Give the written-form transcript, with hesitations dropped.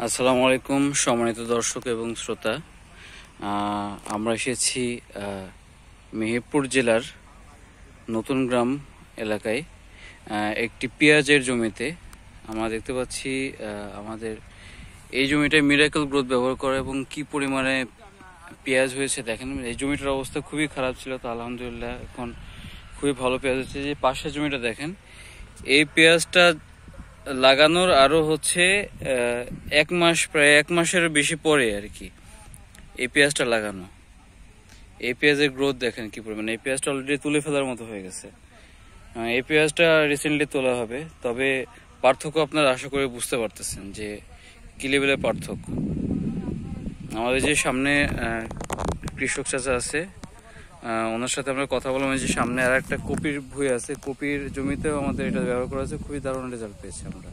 আসসালামু আলাইকুম সম্মানিত দর্শক এবং শ্রোতা। আমরা এসেছি মেহেরপুর জেলার নতুন গ্রাম এলাকায় একটি পেঁয়াজের জমিতে। আমরা দেখতে পাচ্ছি আমাদের এই জমিটায় মিরাকল গ্রোথ ব্যবহার করা এবং কি পরিমাণে পেঁয়াজ হয়েছে দেখেন। এই জমিটার অবস্থা খুবই খারাপ ছিল, তো আলহামদুলিল্লাহ এখন খুবই ভালো পেঁয়াজ হচ্ছে। যে পাশের জমিটা দেখেন, এই পেঁয়াজটা লাগানোর আরো হচ্ছে প্রায় এক মাসের বেশি পরে আর কি এই পেঁয়াজটা লাগানো। এই পেঁয়াজের গ্রোথ দেখেন কি পরিমাণে। এই পেঁয়াজটা অলরেডি তুলে ফেলার মতো হয়ে গেছে। এই পেঁয়াজটা রিসেন্টলি তোলা হবে, তবে পার্থক্য আপনারা আশা করে বুঝতে পারতেছেন যে কি লেভেলের পার্থক্য। আমাদের যে সামনে কৃষক চাচা আছে, ওনার সাথে আমরা কথা বললাম যে সামনে আর একটা কপির ভুঁই আছে, কপির জমিতেও আমাদের এটা ব্যবহার করা আছে, খুবই দারুণ রেজাল্ট পেয়েছি আমরা।